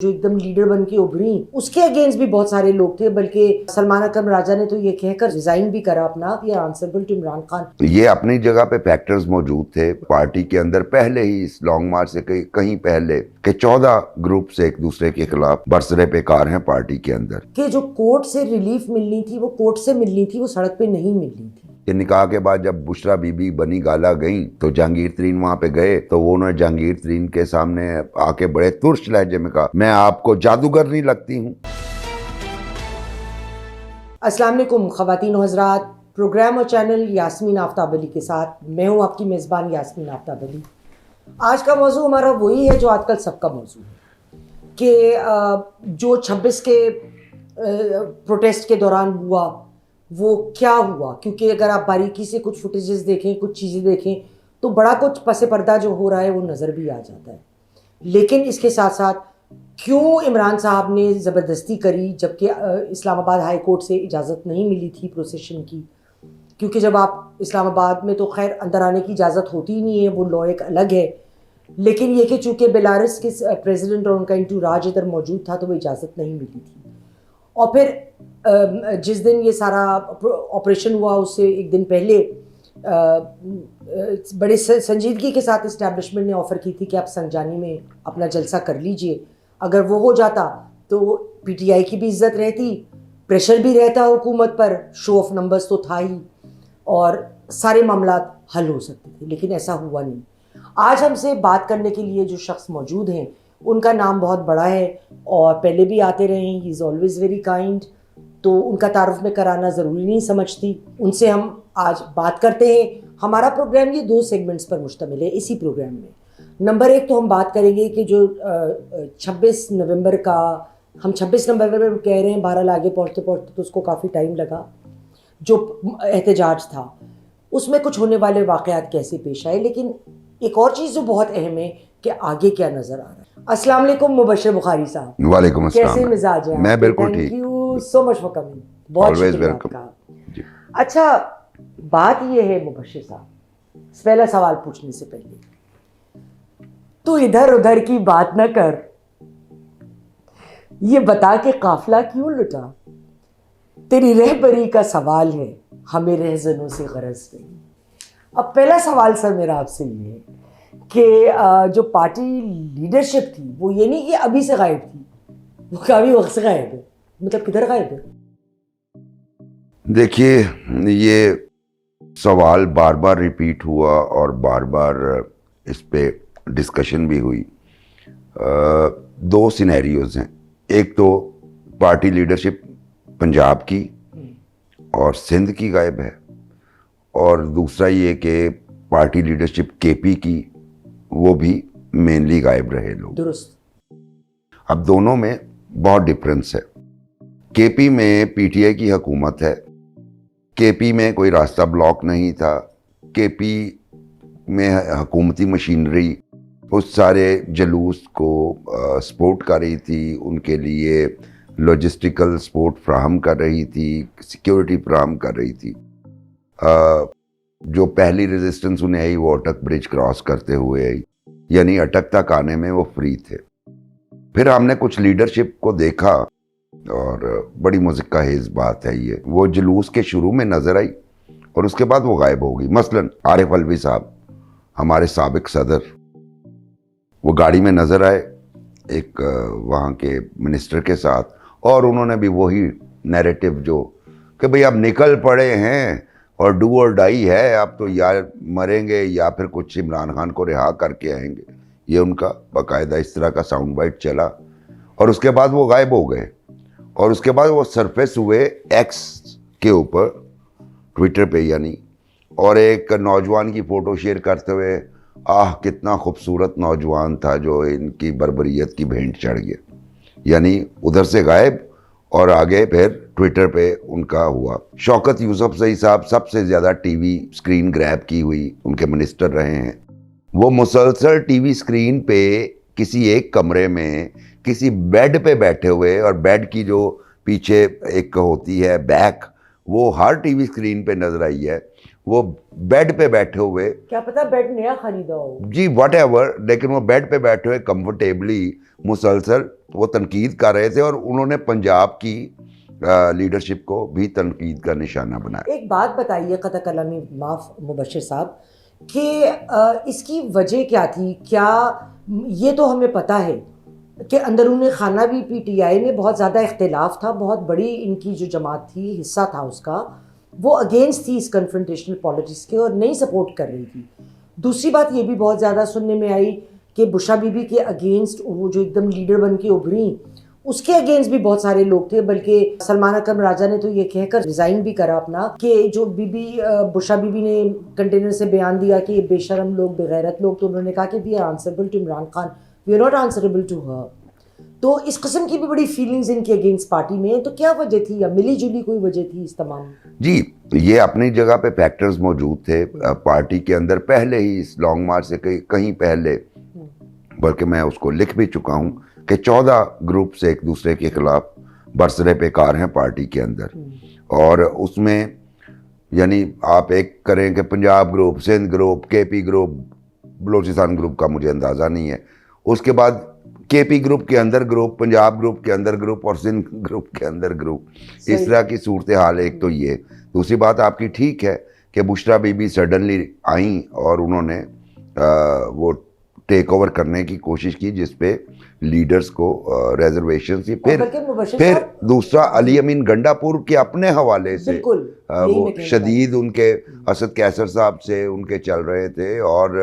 जो एकदम लीडर बन के उभरी, उसके अगेंस्ट भी बहुत सारे लोग थे। बल्कि सलमान अकरम राजा ने तो ये कहकर रिजाइन भी करा अपना, ये आंसरेबल टू इमरान खान। ये अपनी जगह पे फैक्टर्स मौजूद थे पार्टी के अंदर पहले ही, इस लॉन्ग मार्च से कहीं पहले के 14 ग्रुप से एक दूसरे के खिलाफ बरसरे पेकार हैं पार्टी के अंदर। कि जो कोर्ट से रिलीफ मिलनी थी वो कोर्ट से मिलनी थी, वो सड़क पे नहीं मिलनी थी। ये निकाह के बाद जब बुशरा बीबी बनी गाला गई तो जहांगीर तरीन वहां पे गए तो वो उन्होंने जहांगीर तरीन के सामने आके बड़े तुर्श लहजे में कहा, मैं आपको जादूगर नहीं लगती हूँ। अस्सलाम वालेकुम ख़वातीन और हज़रात, प्रोग्राम और चैनल यास्मीन आफ्ताब अली के साथ मैं हूँ आपकी मेज़बान यास्मीन आफ्ताब अली। आज का मौजू हमारा वही है जो आजकल सबका मौजू है कि जो 26 के प्रोटेस्ट के दौरान हुआ वो क्या हुआ। क्योंकि अगर आप बारीकी से कुछ फुटेजेस देखें, कुछ चीज़ें देखें तो बड़ा कुछ पसे पर्दा जो हो रहा है वो नज़र भी आ जाता है। लेकिन इसके साथ साथ क्यों इमरान साहब ने ज़बरदस्ती करी जबकि इस्लामाबाद हाई कोर्ट से इजाज़त नहीं मिली थी प्रोसेशन की। क्योंकि जब आप इस्लामाबाद में तो खैर अंदर आने की इजाज़त होती ही नहीं है, वो लॉ एक अलग है। लेकिन ये कि चूँकि बेलारूस के प्रेसिडेंट और उनका इंटूराज इधर मौजूद था तो वो इजाज़त नहीं मिली थी। और फिर जिस दिन ये सारा ऑपरेशन हुआ उससे एक दिन पहले बड़े संजीदगी के साथ इस्टेब्लिशमेंट ने ऑफ़र की थी कि आप संजानी में अपना जलसा कर लीजिए। अगर वो हो जाता तो पीटीआई की भी इज्जत रहती, प्रेशर भी रहता हुकूमत पर, शो ऑफ नंबर्स तो था ही और सारे मामला हल हो सकते थे। लेकिन ऐसा हुआ नहीं। आज हमसे बात करने के लिए जो शख्स मौजूद हैं उनका नाम बहुत बड़ा है और पहले भी आते रहे हैं। He is always very kind, तो उनका तारुफ में कराना ज़रूरी नहीं समझती। उनसे हम आज बात करते हैं। हमारा प्रोग्राम ये 2 सेगमेंट्स पर मुश्तमिल है। इसी प्रोग्राम में नंबर 1 तो हम बात करेंगे कि जो 26 नवंबर का, हम 26 नवंबर में कह रहे हैं, बहरहाल आगे पहुँचते पहुँचते तो उसको काफ़ी टाइम लगा। जो एहतजाज था उसमें कुछ होने वाले वाक़यात कैसे पेश आए। लेकिन एक और चीज़ जो बहुत अहम है कि आगे क्या नज़र आ रहा है। अस्सलाम वालेकुम मुबश्शिर बुखारी साहब। वालेकुम अस्सलाम। कैसे मिजाज है? मैं बिल्कुल ठीक। Thank you so much for coming. बहुत Always शुक्रिया welcome. आपका। अच्छा, बात ये है मुबश्शिर साहब, पहला सवाल पूछने से पहले तो इधर उधर की बात न कर, ये बता के काफिला क्यों लुटा? तेरी रहबरी का सवाल है, हमें रहजनों से गरज नहीं। अब पहला सवाल सर मेरा आपसे ये है कि जो पार्टी लीडरशिप थी वो ये नहीं कि अभी से गायब थी, वो काफ़ी वक्त से गायब है। मतलब किधर गायब है? देखिए, ये सवाल बार बार रिपीट हुआ और बार बार इस पे डिस्कशन भी हुई। 2 सिनेरियोज हैं। एक तो पार्टी लीडरशिप पंजाब की और सिंध की गायब है, और दूसरा ये कि पार्टी लीडरशिप केपी की, वो भी मेनली गायब रहे लोग। दुरुस्त। अब दोनों में बहुत डिफरेंस है। केपी में पीटीआई की हुकूमत है, केपी में कोई रास्ता ब्लॉक नहीं था, केपी में हुकूमती मशीनरी उस सारे जलूस को सपोर्ट कर रही थी, उनके लिए लॉजिस्टिकल सपोर्ट फ्राहम कर रही थी, सिक्योरिटी फ्राहम कर रही थी। जो पहली रेजिस्टेंस उन्हें आई वो अटक ब्रिज क्रॉस करते हुए आई, यानी अटक तक आने में वो फ्री थे। फिर हमने कुछ लीडरशिप को देखा और बड़ी मुज़क्का-हेज़ बात है ये, वो जुलूस के शुरू में नज़र आई और उसके बाद वो गायब हो गई। मसलन आरिफ अलवी साहब, हमारे साबिक सदर, वो गाड़ी में नज़र आए एक वहाँ के मिनिस्टर के साथ, और उन्होंने भी वही नैरेटिव जो कि भाई अब निकल पड़े हैं और डू और डाई है, अब तो या मरेंगे या फिर कुछ इमरान खान को रिहा करके आएंगे, ये उनका बाकायदा इस तरह का साउंड बाइट चला। और उसके बाद वो गायब हो गए और उसके बाद वो सरफेस हुए एक्स के ऊपर, ट्विटर पे यानी, और एक नौजवान की फ़ोटो शेयर करते हुए, आह कितना खूबसूरत नौजवान था जो इनकी बर्बरियत की भेंट चढ़ गया। यानी उधर से गायब और आगे फिर ट्विटर पे उनका हुआ। शौकत यूसुफजई साहब सबसे ज़्यादा टीवी स्क्रीन ग्रैब की हुई उनके मिनिस्टर रहे हैं। वो मुसलसल टीवी स्क्रीन पे किसी एक कमरे में किसी बेड पे बैठे हुए, और बेड की जो पीछे एक होती है बैक, वो हर टीवी स्क्रीन पे नजर आई है। वो बेड पे बैठे हुए, क्या पता बेड नया खरीदा हो। जी वट एवर, लेकिन वो बेड पे बैठे हुए कंफर्टेबली मुसलसल वो तनकीद कर रहे थे और उन्होंने पंजाब की लीडरशिप को भी तनकीद का निशाना बनाया। एक बात बताइए कतई कलामी माफ मुबशिर साहब कि इसकी वजह क्या थी? क्या ये तो हमें पता है कि अंदरूनी खाना भी पीटीआई में बहुत ज़्यादा इख्तिलाफ था, बहुत बड़ी इनकी जो जमात थी हिस्सा था उसका, वो अगेंस्ट थी इस कन्फ्रंटेशनल पॉलिटिक्स के और नहीं सपोर्ट कर रही थी। दूसरी बात ये भी बहुत ज़्यादा सुनने में आई कि बुशा बीबी के अगेंस्ट वो जो एकदम लीडर बन के उभरी, उसके अगेंस्ट भी बहुत सारे लोग थे, बल्कि सलमान अकरम राजा ने तो ये कहकर रिजाइन भी करा अपना कि जो बीबी बुशा बीबी ने कंटेनर से बयान दिया कि ये बेशरम लोग, बेगैरत लोग, तो उन्होंने कहा कि we are answerable to Imran Khan, we are not answerable to her. तो इस किस्म की भी बड़ी फीलिंग्स इनके अगेंस्ट पार्टी में, तो क्या वजह थी या मिली जुली कोई वजह थी इस तमाम? जी, ये अपनी जगह पे फैक्टर्स मौजूद थे पार्टी के अंदर पहले ही, इस लॉन्ग मार्च से कहीं पहले, बल्कि मैं उसको लिख भी चुका हूँ कि 14 ग्रुप्स एक दूसरे के खिलाफ बरसरे पेकार हैं पार्टी के अंदर। और उसमें यानी आप एक करें कि Punjab group, Sindh group, KP group, Balochistan group का मुझे अंदाज़ा नहीं है, उसके बाद केपी ग्रुप के अंदर ग्रुप, पंजाब ग्रुप के अंदर ग्रुप और सिंध ग्रुप के अंदर ग्रुप, इस तरह की सूरत हाल। एक तो ये, दूसरी बात आपकी ठीक है कि बुशरा बीबी सडनली आई और उन्होंने वो टेक ओवर करने की कोशिश की जिसपे लीडर्स को रिजर्वेशन थी। फिर दूसरा अली अमीन गंडापुर के अपने हवाले से वो शदीद उनके असद कैसर साहब से उनके चल रहे थे और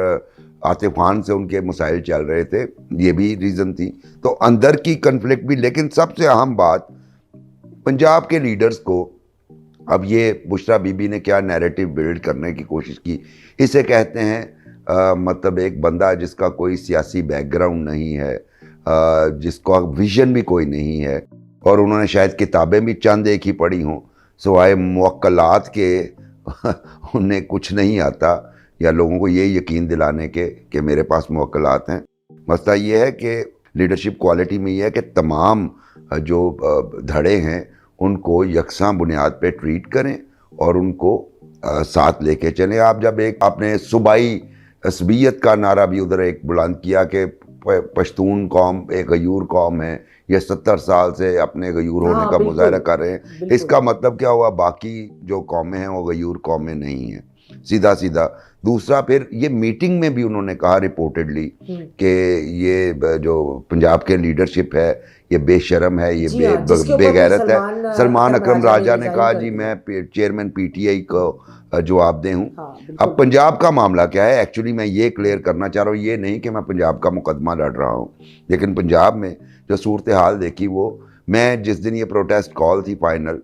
आतिफ खान से उनके मसाइल चल रहे थे, ये भी रीज़न थी। तो अंदर की कन्फ्लिक्ट भी, लेकिन सबसे अहम बात पंजाब के लीडर्स को, अब ये बुशरा बीबी ने क्या नैरेटिव बिल्ड करने की कोशिश की, इसे कहते हैं मतलब एक बंदा जिसका कोई सियासी बैकग्राउंड नहीं है, जिसका विजन भी कोई नहीं है, और उन्होंने शायद किताबें भी चंद एक ही पढ़ी हों, सिवाय मुवक्कलात के उन्हें कुछ नहीं आता, या लोगों को ये यकीन दिलाने के कि मेरे पास मुवक्कलात हैं। मसला ये है कि लीडरशिप क्वालिटी में ये है कि तमाम जो धड़े हैं उनको यकसां बुनियाद पे ट्रीट करें और उनको साथ लेके चलें। आप जब एक आपने सूबाई असबियत का नारा भी उधर एक बुलंद किया कि पश्तून कौम एक गयूर कौम है, ये 70 साल से अपने गयूर होने का मुजाहरा कर रहे हैं, इसका मतलब क्या हुआ? बाकी जो कौमें हैं वो गयूर कौमें नहीं हैं, सीधा सीधा। दूसरा, फिर ये मीटिंग में भी उन्होंने कहा रिपोर्टेडली कि ये जो पंजाब के लीडरशिप है ये बेशरम है, ये बेगैरत है। सलमान अकरम राजा ने कहा जी मैं चेयरमैन पीटीआई को जवाब दे हूँ। अब पंजाब का मामला क्या है, एक्चुअली मैं ये क्लियर करना चाह रहा हूँ, ये नहीं कि मैं पंजाब का मुकदमा लड़ रहा हूँ, लेकिन पंजाब में जो सूरत हाल देखी, वो मैं जिस दिन ये प्रोटेस्ट कॉल थी फाइनल,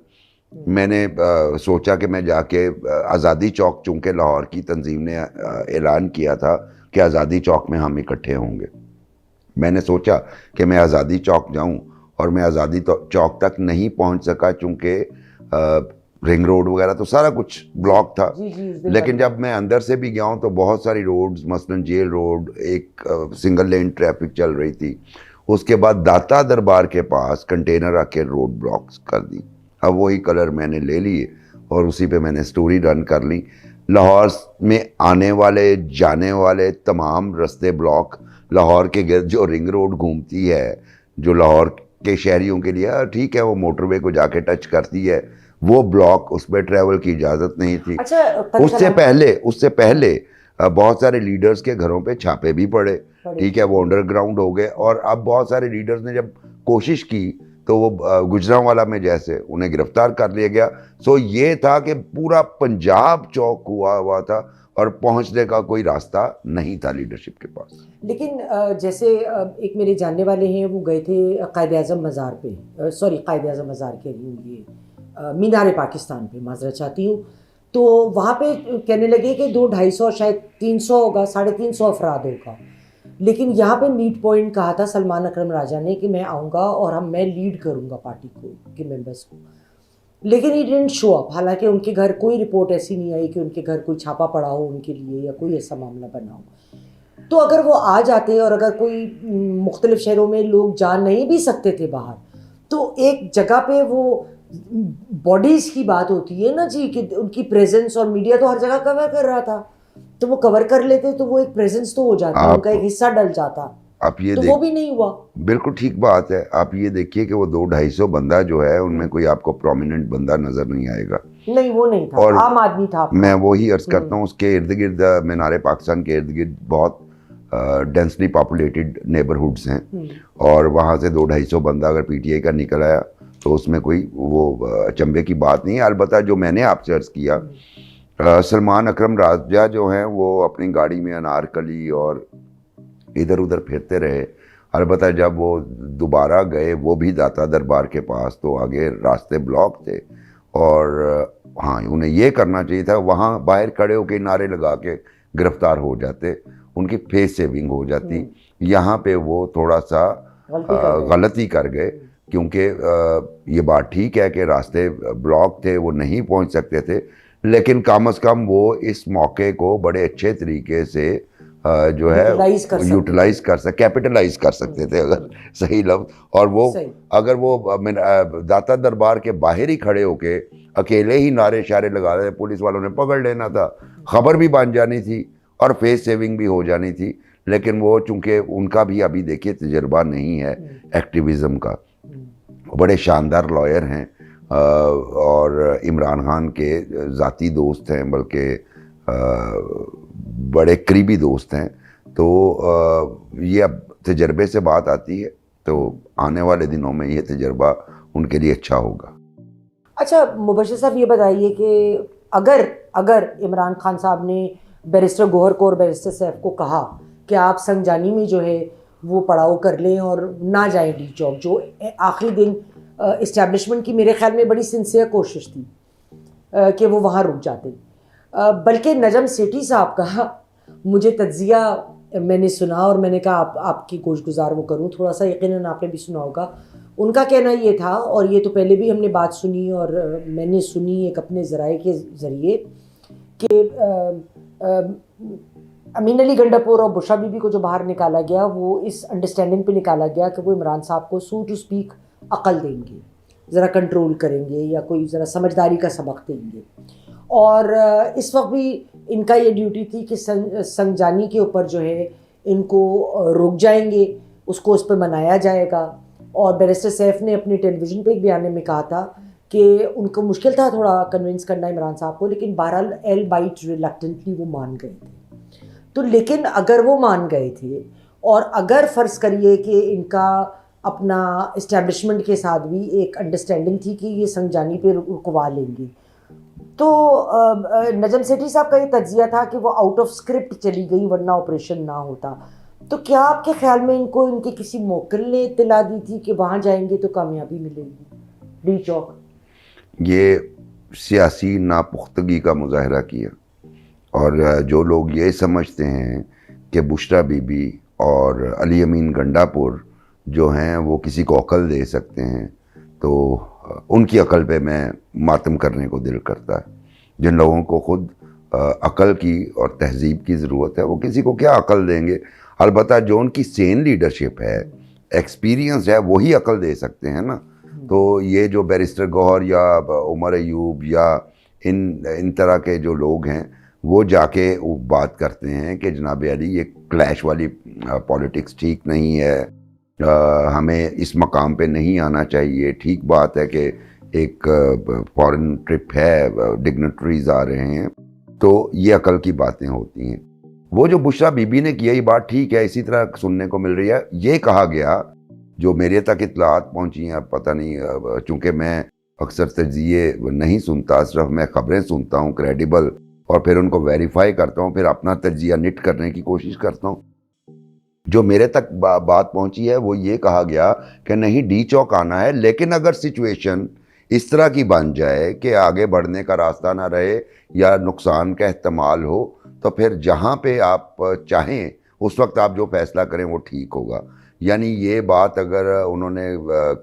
मैंने सोचा कि मैं जाके आज़ादी चौक, चूँकि लाहौर की तंजीम ने ऐलान किया था कि आज़ादी चौक में हम इकट्ठे होंगे, मैंने सोचा कि मैं आज़ादी चौक जाऊं, और मैं आज़ादी चौक तक नहीं पहुंच सका चूँकि रिंग रोड वगैरह तो सारा कुछ ब्लॉक था। लेकिन जब मैं अंदर से भी गया हूं तो बहुत सारी रोड्स, मसलन जेल रोड, एक सिंगल लेन ट्रैफिक चल रही थी। उसके बाद दाता दरबार के पास कंटेनर आके रोड ब्लॉक्स कर दी। अब वही कलर मैंने ले लिए और उसी पे मैंने स्टोरी रन कर ली। लाहौर में आने वाले जाने वाले तमाम रास्ते ब्लॉक, लाहौर के गिर्द जो रिंग रोड घूमती है, जो लाहौर के शहरियों के लिए ठीक है, वो मोटरवे को जाके टच करती है, वो ब्लॉक, उस पर ट्रैवल की इजाज़त नहीं थी। उससे पहले बहुत सारे लीडर्स के घरों पे छापे भी पड़े, ठीक है, वो अंडरग्राउंड हो गए। और अब बहुत सारे लीडर्स ने जब कोशिश की तो वो गुजरांवाला में जैसे उन्हें गिरफ्तार कर लिया गया। सो ये था कि पूरा पंजाब चौक हुआ था और पहुंचने का कोई रास्ता नहीं था लीडरशिप के पास। लेकिन जैसे एक मेरे जानने वाले हैं, वो गए थे कायद आज़म मज़ार पे, कायद आज़म मज़ार के लिए, ये मीनार पाकिस्तान पे, माजरत चाहती हूँ। तो वहाँ पे कहने लगे कि 200-250 शायद 300 होगा, 350 अफराद होगा। लेकिन यहाँ पे मीट पॉइंट कहा था सलमान अकरम राजा ने कि मैं आऊँगा और मैं लीड करूँगा पार्टी को के मेंबर्स को, लेकिन ही डिडंट शो अप। हालांकि उनके घर कोई रिपोर्ट ऐसी नहीं आई कि उनके घर कोई छापा पड़ा हो उनके लिए या कोई ऐसा मामला बना हो। तो अगर वो आ जाते और अगर कोई मुख्तलिफ शहरों में लोग जा नहीं भी सकते थे बाहर, तो एक जगह पे वो बॉडीज की बात होती है ना जी, कि उनकी प्रेजेंस, और मीडिया तो हर जगह कवर कर रहा था, तो वो कवर कर लेते तो वो एक प्रेजेंस तो हो जाती, उनका एक हिस्सा डल जाता, आप ये तो वो भी नहीं हुआ। बिल्कुल ठीक बात है। आप ये देखिए कि वो 200-250 बंदा जो है उनमें कोई आपको प्रोमिनेंट बंदा नजर नहीं आएगा। नहीं, वो नहीं था, और आम आदमी था आपका। मैं वही अर्ज करता हूँ, उसके इर्द गिर्द मीनार पाकिस्तान के इर्द गिर्द बहुत डेंसली पॉपुलेटेड नेबरहुड्स हैं, और वहाँ से 200-250 बंदा अगर पीटीआई का निकल आया तो उसमें कोई वो अचंभे की बात नहीं है। अलबत्ता जो मैंने आपसे अर्ज किया, सलमान अकरम राजा जो हैं वो अपनी गाड़ी में अनारकली और इधर उधर फिरते रहे। अलबत्ता जब वो दोबारा गए वो भी दाता दरबार के पास, तो आगे रास्ते ब्लॉक थे, और हाँ उन्हें ये करना चाहिए था, वहाँ बाहर खड़े होकर नारे लगा के गिरफ्तार हो जाते, उनकी फेस सेविंग हो जाती। यहाँ पे वो थोड़ा सा गलती कर गए, क्योंकि ये बात ठीक है कि रास्ते ब्लॉक थे, वो नहीं पहुँच सकते थे, लेकिन कम अज़ कम वो इस मौके को बड़े अच्छे तरीके से जो है यूटिलाइज कर सकते, कैपिटलाइज कर सकते थे, अगर सही लफ्ज। और वो अगर वो दाता दरबार के बाहर ही खड़े होके अकेले ही नारे शारे लगा रहे, पुलिस वालों ने पकड़ लेना था, खबर भी बन जानी थी और फेस सेविंग भी हो जानी थी। लेकिन वो चूंकि उनका भी अभी देखिए तजर्बा नहीं है एक्टिविज़म का, बड़े शानदार लॉयर हैं और इमरान खान के ज़ाती दोस्त हैं, बल्कि बड़े करीबी दोस्त हैं। तो ये अब तजर्बे से बात आती है, तो आने वाले दिनों में ये तजर्बा उनके लिए अच्छा होगा। अच्छा मुबश्शिर साहब, ये बताइए कि अगर इमरान खान साहब ने बैरिस्टर गौहर को और बैरिस्टर सैफ को कहा कि आप संजानी में जो है वो पड़ाव कर लें और ना जाएं डी चौक, जो आखिरी दिन इस्टेब्लिशमेंट की मेरे ख्याल में बड़ी सिंसियर कोशिश थी कि वो वहाँ रुक जाते, बल्कि नजम सेठी साहब का मुझे तज्जिया मैंने सुना और मैंने कहा आपकी गोशगुजार वो करूँ थोड़ा सा, यकीनन आपने भी सुना होगा। उनका कहना ये था, और ये तो पहले भी हमने बात सुनी और मैंने सुनी एक अपने ज़राए के ज़रिए, कि अमीन अली गंडापुर और बुशरा बीबी को जो बाहर निकाला गया वो इस अंडरस्टैंडिंग पे निकाला गया कि वो इमरान साहब को सो टू स्पीक अकल देंगे, ज़रा कंट्रोल करेंगे या कोई ज़रा समझदारी का सबक देंगे। और इस वक्त भी इनका ये ड्यूटी थी कि संजानी के ऊपर जो है इनको रुक जाएंगे, उसको उस पर मनाया जाएगा। और बैरिस्टर सैफ ने अपने टेलीविज़न पे एक बयान में कहा था कि उनको मुश्किल था थोड़ा कन्विंस करना इमरान साहब को, लेकिन बहरहाल एल बाइट रिलक्टेंटली वो मान गए थे। तो लेकिन अगर वो मान गए थे और अगर फ़र्ज़ करिए कि इनका अपना इस्टेब्लिशमेंट के साथ भी एक अंडरस्टैंडिंग थी कि ये संजानी पे रुकवा लेंगे, तो नजम सेठी साहब का ये तज्जिया था कि वो आउट ऑफ स्क्रिप्ट चली गई वरना ऑपरेशन ना होता। तो क्या आपके ख्याल में इनको इनके किसी मोकल ने इत्तला दी थी कि वहाँ जाएंगे तो कामयाबी मिलेगी डी चौक? ये सियासी नापुख्तगी का मुजाहरा किया, और जो लोग ये समझते हैं कि बुशरा बीबी और अली अमीन गंडापुर जो हैं वो किसी को अकल दे सकते हैं, तो उनकी अकल पे मैं मातम करने को दिल करता है। जिन लोगों को खुद अकल की और तहजीब की ज़रूरत है वो किसी को क्या अकल देंगे। अलबत्ता जो उनकी सेन लीडरशिप है, एक्सपीरियंस है, वही अकल दे सकते हैं ना। तो ये जो बैरिस्टर गौहर या उमर अयूब या इन तरह के जो लोग हैं वो जाके बात करते हैं कि जनाब अली ये क्लैश वाली पॉलिटिक्स ठीक नहीं है, हमें इस मकाम पे नहीं आना चाहिए। ठीक बात है कि एक फॉरेन ट्रिप है, डिग्नेटरीज आ रहे हैं, तो ये अकल की बातें होती हैं। वो जो बुशरा बीबी ने किया ये बात ठीक है, इसी तरह सुनने को मिल रही है। ये कहा गया, जो मेरे तक इत्तलात पहुंची हैं, पता नहीं, चूँकि मैं अक्सर तज्जिए नहीं सुनता, सिर्फ मैं खबरें सुनता हूँ क्रेडिबल, और फिर उनको वेरीफाई करता हूँ, फिर अपना तज्जिया निट करने की कोशिश करता हूँ। जो मेरे तक बात पहुंची है वो ये कहा गया कि नहीं डी चौक आना है, लेकिन अगर सिचुएशन इस तरह की बन जाए कि आगे बढ़ने का रास्ता ना रहे या नुकसान का एहतमाल हो, तो फिर जहाँ पे आप चाहें उस वक्त आप जो फैसला करें वो ठीक होगा। यानी ये बात अगर उन्होंने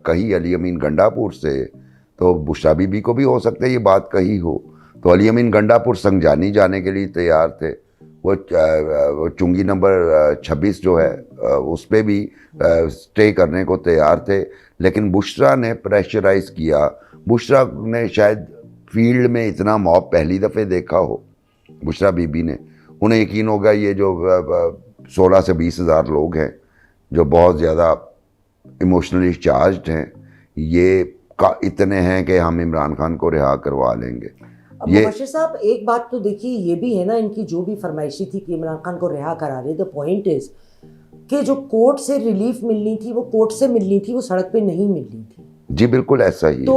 कही अली अमीन गंडापुर से, तो बुशरा बीबी को भी हो सकता है ये बात कही हो। तो अली अमीन गंडापुर संजानी जाने के लिए तैयार थे, वो चुंगी नंबर 26 जो है उस पर भी स्टे करने को तैयार थे, लेकिन बुशरा ने प्रेशराइज़ किया, बुशरा ने शायद फील्ड में इतना मॉब पहली दफ़े देखा हो, बुशरा बीबी ने। उन्हें यकीन होगा ये जो 16 से 20 हज़ार लोग हैं जो बहुत ज़्यादा इमोशनली चार्ज्ड हैं, ये का इतने हैं कि हम इमरान खान को रिहा करवा लेंगे। अब ये मुबश्शिर साहब, एक बात तो देखिए ये भी है ना, इनकी जो भी फरमाइशी थी कि इमरान खान को रिहा करा रहे, द पॉइंट इज कि जो कोर्ट से रिलीफ मिलनी थी वो कोर्ट से मिलनी थी, वो सड़क पे नहीं मिलनी थी। जी बिल्कुल ऐसा ही तो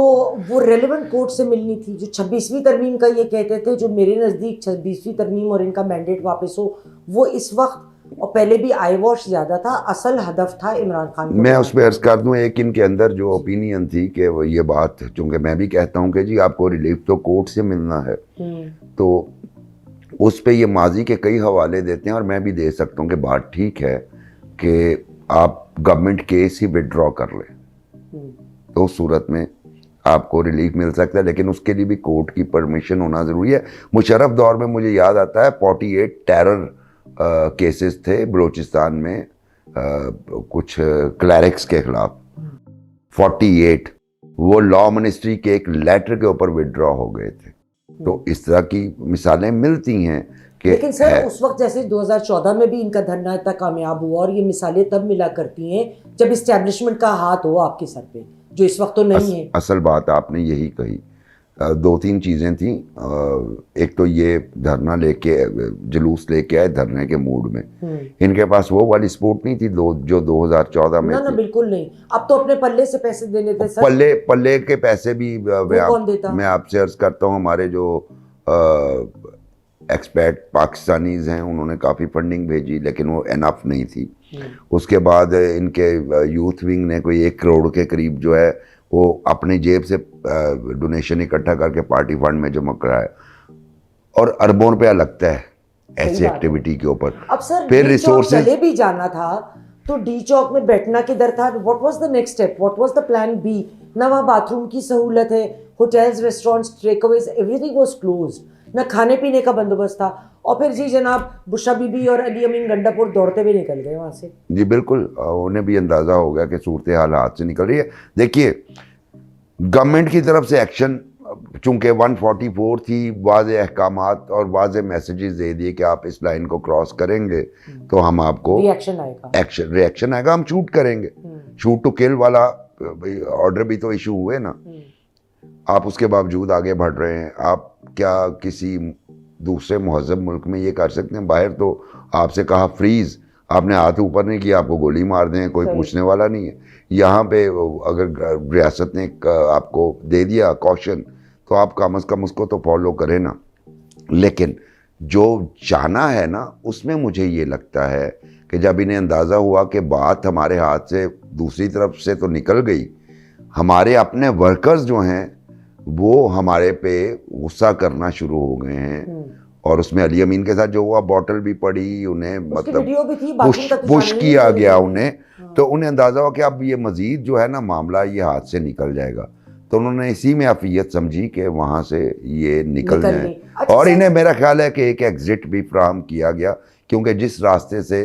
वो रेलेवेंट कोर्ट से मिलनी थी। जो 26वीं तरमीम का ये कहते थे, जो मेरे नज़दीक 26वीं तरमीम और इनका मैंडेट वापस हो, वो इस वक्त और पहले भी आई वॉश ज़्यादा था, असल हदफ था इमरान खान को। मैं उस पर अर्ज कर दूं, एक इनके अंदर जो ओपिनियन थी कि वो ये बात, चूँकि मैं भी कहता हूं कि जी आपको रिलीफ तो कोर्ट से मिलना है, तो उस पे ये माजी के कई हवाले देते हैं और मैं भी दे सकता हूं कि बात ठीक है कि आप गवर्नमेंट केस ही विड्रॉ कर लें, तो उस सूरत में आपको रिलीफ मिल सकता है, लेकिन उसके लिए भी कोर्ट की परमिशन होना ज़रूरी है। मुशर्रफ दौर में मुझे याद आता है 48 टेरर केसेस थे बलूचिस्तान में, कुछ क्लैरिक्स के खिलाफ 48, वो लॉ मिनिस्ट्री के एक लेटर के ऊपर विड्रॉ हो गए थे। तो इस तरह की मिसालें मिलती हैं कि लेकिन सर उस वक्त जैसे 2014 में भी इनका धरना इतना कामयाब हुआ, और ये मिसालें तब मिला करती हैं जब इस्टेब्लिशमेंट का हाथ हो आपके सर पे, जो इस वक्त तो नहीं है। असल बात आपने यही कही। 2-3 चीज़ें थी। एक तो ये धरना लेके, जुलूस लेके आए धरने के मूड में, इनके पास वो वाली सपोर्ट नहीं थी जो 2014 में ना बिल्कुल नहीं। अब तो अपने पल्ले से पैसे देने थे सर। पल्ले के पैसे भी मैं आपसे अर्ज करता हूँ, हमारे जो एक्सपैट पाकिस्तानीज हैं उन्होंने काफ़ी फंडिंग भेजी, लेकिन वो इनफ नहीं थी। उसके बाद इनके यूथ विंग ने कोई 1 करोड़ के करीब जो है वो अपनी जेब से डोनेशन इकट्ठा करके पार्टी फंड में जमा कराया, और अरबों रुपया लगता है ऐसी एक्टिविटी के ऊपर। अब सर फिर रिसोर्सेज चले भी जाना था तो डी चौक में बैठना किधर था? What was the next step? What was the plan B? ना वहाँ बाथरूम की सहूलत है, hotels, restaurants, takeaways, everything was closed, ना खाने पीने का बंदोबस्त था। और फिर जी जनाब बुशरा बीबी और अली अमीन गंडापुर दौड़ते हुए निकल गए वहाँ से। जी बिल्कुल, उन्हें भी अंदाज़ा हो गया कि सूरत हाल हाथ से निकल रही है। देखिए, गवर्नमेंट की तरफ से एक्शन, चूँकि 144 थी, वाज़े अहकामात और वाज़े मैसेजेस दे दिए कि आप इस लाइन को क्रॉस करेंगे तो हम आपको रिएक्शन आएगा, हम शूट करेंगे। शूट टू किल वाला ऑर्डर भी तो इशू हुए ना। आप उसके बावजूद आगे बढ़ रहे हैं। आप क्या किसी दूसरे महज़ब मुल्क में ये कर सकते हैं? बाहर तो आपसे कहा फ्रीज, आपने हाथ ऊपर नहीं किया, आपको गोली मार दें, कोई पूछने वाला नहीं है। यहाँ पे अगर रियासत ने आपको दे दिया कॉशन, तो आप कम अज़ कम उसको तो फॉलो करें ना। लेकिन जो जाना है ना, उसमें मुझे ये लगता है कि जब इन्हें अंदाज़ा हुआ कि बात हमारे हाथ से दूसरी तरफ से तो निकल गई, हमारे अपने वर्कर्स जो हैं वो हमारे पे गुस्सा करना शुरू हो गए हैं। और उसमें अली अमीन के साथ जो हुआ, बॉटल भी पड़ी, उन्हें मतलब पुश किया गया उन्हें, तो उन्हें अंदाज़ा हुआ कि अब ये मज़ीद जो है ना मामला ये हाथ से निकल जाएगा। तो उन्होंने इसी में अफियत समझी कि वहाँ से ये निकल जाए। और इन्हें मेरा ख्याल है कि एक एग्ज़िट भी फ्राहम किया गया, क्योंकि जिस रास्ते से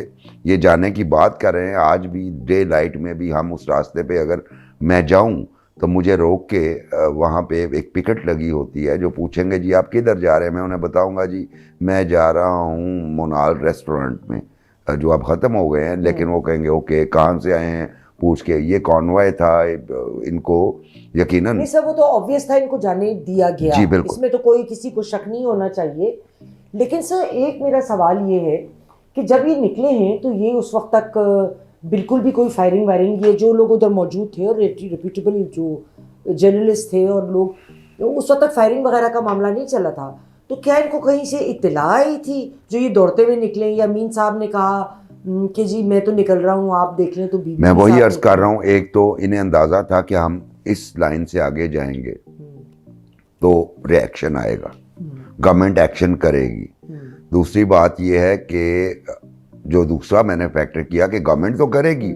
ये जाने की बात कर रहे हैं, आज भी डे लाइट में भी हम उस रास्ते पे अगर मैं जाऊँ तो मुझे रोक के वहाँ पे एक पिकेट लगी होती है, जो पूछेंगे जी आप किधर जा रहे हैं, मैं उन्हें बताऊँगा जी मैं जा रहा हूँ मोनाल रेस्टोरेंट में, जो अब ख़त्म हो गए हैं। लेकिन वो कहेंगे ओके कहाँ से आए हैं, पूछ के ये कॉन्वॉय था, इनको यकीनन नहीं सर वो तो ऑब्वियस था, इनको जाने दिया गया। जी बिल्कुल, इसमें तो कोई किसी को शक नहीं होना चाहिए। लेकिन सर एक मेरा सवाल ये है कि जब ये निकले हैं तो ये उस वक्त तक बिल्कुल भी कोई फायरिंग वायरिंग, ये जो लोग उधर मौजूद थे और रेप्यूटेबल जो जर्नलिस्ट थे और लोग, उस वक्त तक फायरिंग वगैरह का मामला नहीं चला था। तो क्या इनको कहीं से इत्तला आई थी जो ये दौड़ते हुए निकले, या अमीन साहब ने कहा कि जी मैं तो निकल रहा हूँ आप देख लें? तो मैं वही अर्ज कर रहा हूँ, एक तो इन्हें अंदाज़ा था कि हम इस लाइन से आगे जाएंगे तो रिएक्शन आएगा, गवर्नमेंट एक्शन करेगी। दूसरी बात यह है कि जो दूसरा मैंने फैक्टर किया कि गवर्नमेंट तो करेगी,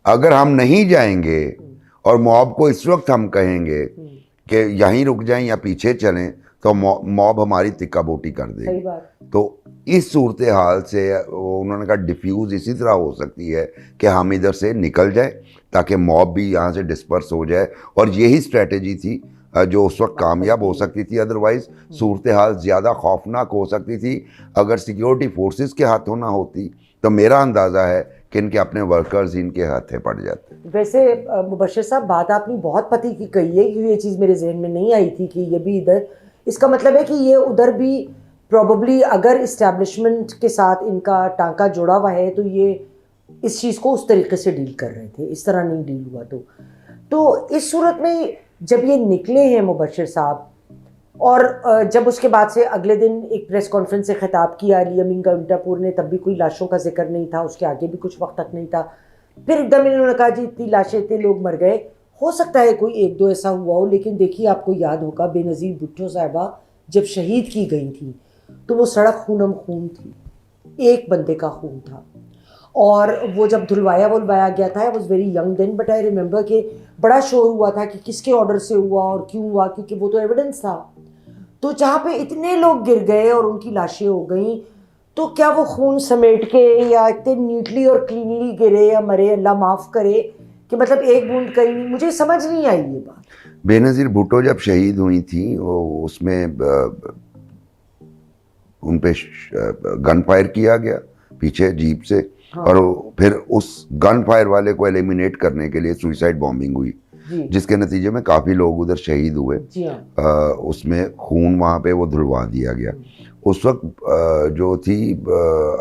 अगर हम नहीं जाएंगे और मॉब को इस वक्त हम कहेंगे कि यहीं रुक जाएं या पीछे चलें, तो मॉब हमारी तिक्का बोटी कर देगी। तो इस सूरत हाल से उन्होंने कहा डिफ्यूज़ इसी तरह हो सकती है कि हम इधर से निकल जाए ताकि मॉब भी यहाँ से डिस्पर्स हो जाए। और यही स्ट्रेटजी थी जो उस वक्त कामयाब हो सकती थी। अदरवाइज सूरत हाल ज़्यादा खौफनाक हो सकती थी। अगर सिक्योरिटी फोर्सेस के हाथों ना होती तो मेरा अंदाज़ा है कि इनके अपने वर्कर्स इनके हाथे पड़ जाते। वैसे मुबश्शिर साहब, बात आपने बहुत पति की कही है, क्योंकि ये चीज़ मेरे जहन में नहीं आई थी कि ये भी इधर, इसका मतलब है कि ये उधर भी प्रॉबली अगर इस्टेब्लिशमेंट के साथ इनका टांका जुड़ा हुआ है तो ये इस चीज़ को उस तरीके से डील कर रहे थे, इस तरह नहीं डील हुआ। तो इस सूरत में जब ये निकले हैं मुबश्शिर साहब, और जब उसके बाद से अगले दिन एक प्रेस कॉन्फ्रेंस से खिताब किया अली अमीन गंडापुर ने, तब भी कोई लाशों का जिक्र नहीं था, उसके आगे भी कुछ वक्त तक नहीं था। फिर एकदम इन्होंने कहा जी इतनी लाशें, इतने लोग मर गए, हो सकता है कोई एक दो ऐसा हुआ हो, लेकिन देखिए आपको याद होगा बेनज़ीर भुट्टो साहिबा जब शहीद की गई थी तो वो सड़क खूनम खून थी, एक बंदे का खून था। और वो जब धुलवाया वुलवाया गया था, I was very young then, but I remember कि बड़ा शोर हुआ था कि किसके ऑर्डर से हुआ और क्यों हुआ, क्योंकि वो तो एविडेंस था। तो जहाँ पे इतने लोग गिर गए और उनकी लाशें हो गई, तो क्या वो खून समेट के या इतने नीटली और क्लीनली गिरे या मरे, अल्लाह माफ़ करे, कि मतलब एक बूंद कहीं नहीं, मुझे समझ नहीं आई ये बात। बेनज़ीर भुट्टो जब शहीद हुई थी वो उसमें उन पे गन फायर किया गया पीछे जीप से। हाँ। और फिर उस गन फायर वाले को एलिमिनेट करने के लिए सुइसाइड बॉम्बिंग हुई, जिसके नतीजे में काफ़ी लोग उधर शहीद हुए। उसमें खून वहाँ पे वो धुलवा दिया गया। उस वक्त जो थी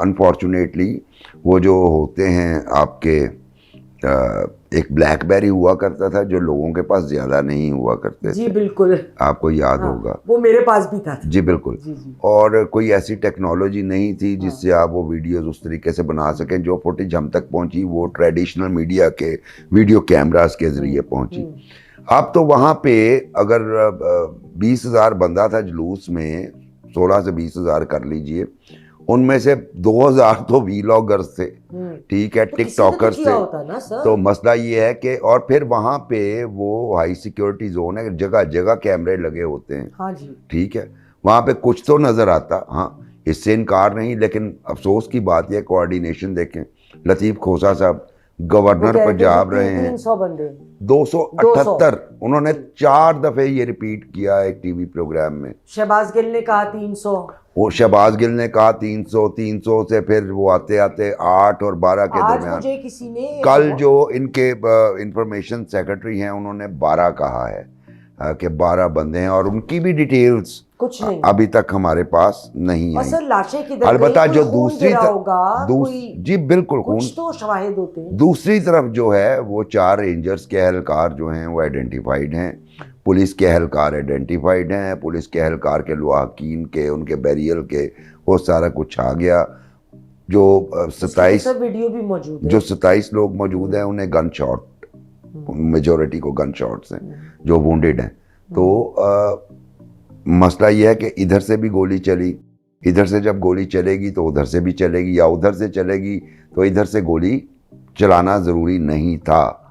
अनफॉर्चुनेटली वो जो होते हैं आपके एक ब्लैकबेरी हुआ करता था जो लोगों के पास ज़्यादा नहीं हुआ करते जी, बिल्कुल आपको याद होगा, वो मेरे पास भी था। जी बिल्कुल। जी। और कोई ऐसी टेक्नोलॉजी नहीं थी जिससे आप वो वीडियोस उस तरीके से बना सकें। जो फुटेज हम तक पहुंची वो ट्रेडिशनल मीडिया के वीडियो कैमरास के ज़रिए पहुंची। अब तो वहाँ पे अगर 20,000 बंदा था जुलूस में, 16 से 20,000 कर लीजिए, उनमें से 2,000 तो वीलॉगर्स थे, ठीक है, टिकटॉकर्स थे। तो मसला ये है कि और फिर वहाँ पे वो हाई सिक्योरिटी जोन है, जगह जगह कैमरे लगे होते हैं। हाँ जी, ठीक है, वहाँ पे कुछ तो नज़र आता, हाँ, इससे इनकार नहीं। लेकिन अफसोस की बात यह, कोऑर्डिनेशन देखें, लतीफ़ खोसा साहब गवर्नर पंजाब रहे हैं, 300 बंदे, 278, उन्होंने 4 दफ़े ये रिपीट किया एक टीवी प्रोग्राम में। शहबाज गिल ने कहा 300, वो शहबाज गिल ने कहा 300, 300 से फिर वो आते आते 8 और 12 के दरमियान। मुझे किसी ने कल जो इनके इंफॉर्मेशन सेक्रेटरी हैं उन्होंने 12 कहा है कि 12 बंदे हैं, और उनकी भी डिटेल्स कुछ नहीं अभी तक हमारे पास नहीं है। लाशें किधर अलबत्ता जो दूसरी जी बिल्कुल कुछ तो शवाहिद होते हैं। दूसरी तरफ जो है वो 4 रेंजर्स के एहलकार जो हैं वो आइडेंटिफाइड हैं, पुलिस के एहलकार आइडेंटिफाइड हैं, पुलिस के एहलकार के लुहाकीन के, उनके बैरियल के, वो सारा कुछ आ गया। जो 27 वीडियो भी मौजूद है, जो 27 लोग मौजूद हैं उन्हें गन शॉट, मेजॉरिटी को गन शॉट्स हैं, जो वुंडेड हैं। तो मसला यह है कि इधर से भी गोली चली, इधर से जब गोली चलेगी तो उधर से भी चलेगी, या उधर से चलेगी तो इधर से गोली चलाना ज़रूरी नहीं था।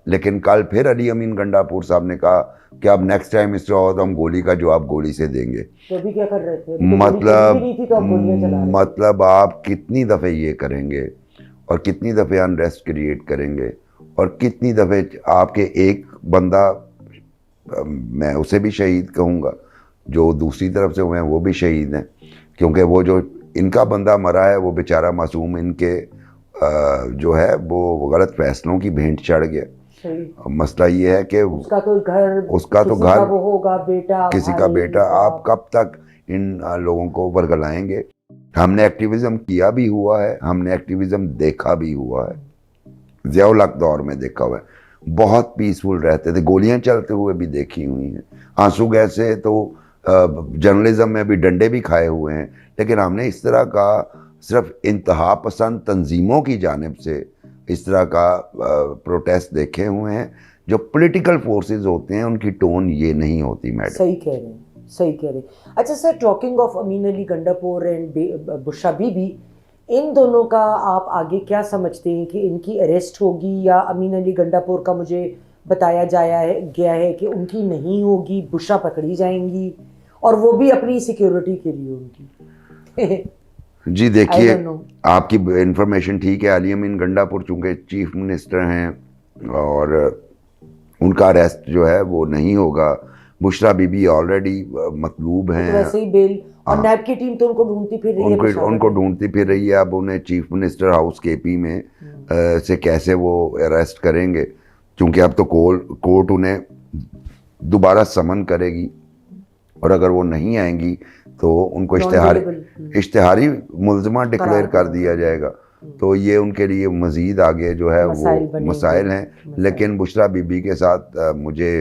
लेकिन कल फिर अली अमीन गंडापुर साहब ने कहा कि अब नेक्स्ट टाइम इस तरह हो तो हम गोली का जवाब गोली से देंगे। तो अभी क्या कर रहे थे? मतलब आप कितनी दफ़े ये करेंगे और कितनी दफ़े अनरेस्ट क्रिएट करेंगे, और कितनी दफ़े आपके एक बंदा, मैं उसे भी शहीद कहूँगा, जो दूसरी तरफ से हुए हैं वो भी शहीद हैं, क्योंकि वो जो इनका बंदा मरा है वो बेचारा मासूम इनके जो है वो गलत फैसलों की भेंट चढ़ गया। मसला ये है कि उसका तो घर वो होगा, बेटा, किसी का बेटा। आप कब तक इन लोगों को वर्गलाएंगे? हमने एक्टिविज्म किया भी हुआ है, हमने एक्टिविज्म देखा भी हुआ है, ज़ियाउल हक दौर में देखा हुआ है, बहुत पीसफुल रहते थे, गोलियां चलते हुए भी देखी हुई हैं, आंसू गैस से तो जर्नलिज्म में भी डंडे भी खाए हुए हैं। लेकिन हमने इस तरह का सिर्फ इंतहा पसंद तंजीमों की जानिब से इस तरह का प्रोटेस्ट देखे हुए हैं। जो पॉलिटिकल फोर्सेस होते हैं उनकी टोन ये नहीं होती। मैडम सही कह रहे हैं, सही कह रहे हैं। अच्छा sir, talking of Amin Ali Gandapur and Bushra Bibi, इन दोनों का आप आगे क्या समझते हैं कि इनकी अरेस्ट होगी, या अमीन अली गंडापुर का मुझे बताया गया है कि उनकी नहीं होगी, बुशरा पकड़ी जाएंगी, और वो भी अपनी सिक्योरिटी के लिए उनकी जी देखिए, आपकी इंफॉर्मेशन ठीक है। अली अमीन गंडापुर चूँकि चीफ मिनिस्टर हैं और उनका अरेस्ट जो है वो नहीं होगा, बुशरा बीबी ऑलरेडी मतलूब तो हैं, वैसे ही बेल, और हाँ। नैब की टीम तो उनको ढूंढती फिर रही है उनको ढूंढती फिर रही है। अब उन्हें चीफ मिनिस्टर हाउस केपी में से कैसे वो अरेस्ट करेंगे, क्योंकि अब तो कोर्ट उन्हें दोबारा समन करेगी, और अगर वो नहीं आएंगी तो उनको इश्तिहारी मुल्ज़मा डिक्लेयर कर दिया जाएगा। तो ये उनके लिए मज़ीद आगे जो है वो मसाइल हैं। लेकिन बुशरा बीबी के साथ मुझे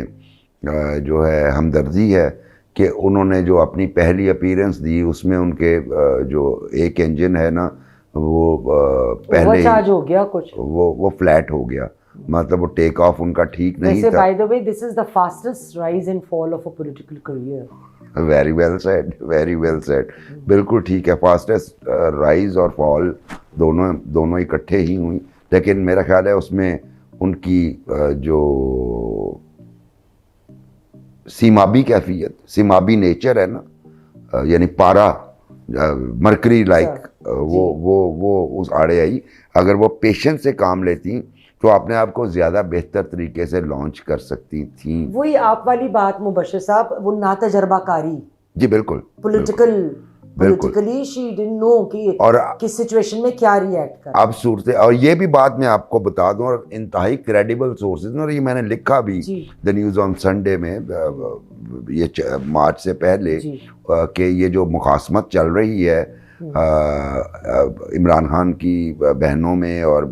जो है हमदर्दी है कि उन्होंने जो अपनी पहली अपीयरेंस दी उसमें उनके जो एक इंजन है ना वो पहले ही हो गया, कुछ वो फ्लैट हो गया, मतलब वो टेक ऑफ उनका ठीक नहीं था। By the way this is the fastest rise and fall of a political career. Very well said, बिल्कुल ठीक है। फास्टेस्ट राइज और फॉल दोनों इकट्ठे ही हुई, लेकिन मेरा ख्याल है उसमें उनकी जो सीमाबी कैफियत, सीमाबी नेचर है ना, यानी पारा मरकरी लाइक, वो उस आड़े आई। अगर वो पेशेंस से काम लेती तो अपने आप को ज़्यादा बेहतर तरीके से लॉन्च कर सकती थी। वही आप वाली बात मुबश्शिर साहब, वो ना तजर्बाकारी। जी बिल्कुल, पॉलिटिकली शी डिडंट नो कि और किस सिचुएशन में क्या रिएक्ट कर। अब सूरत, और ये भी बात मैं आपको बता दूं, और इंतहाई क्रेडिबल सोर्सेज, और ये मैंने लिखा भी द न्यूज़ ऑन संडे में ये मार्च से पहले कि ये जो मुखासमत चल रही है इमरान खान की बहनों में और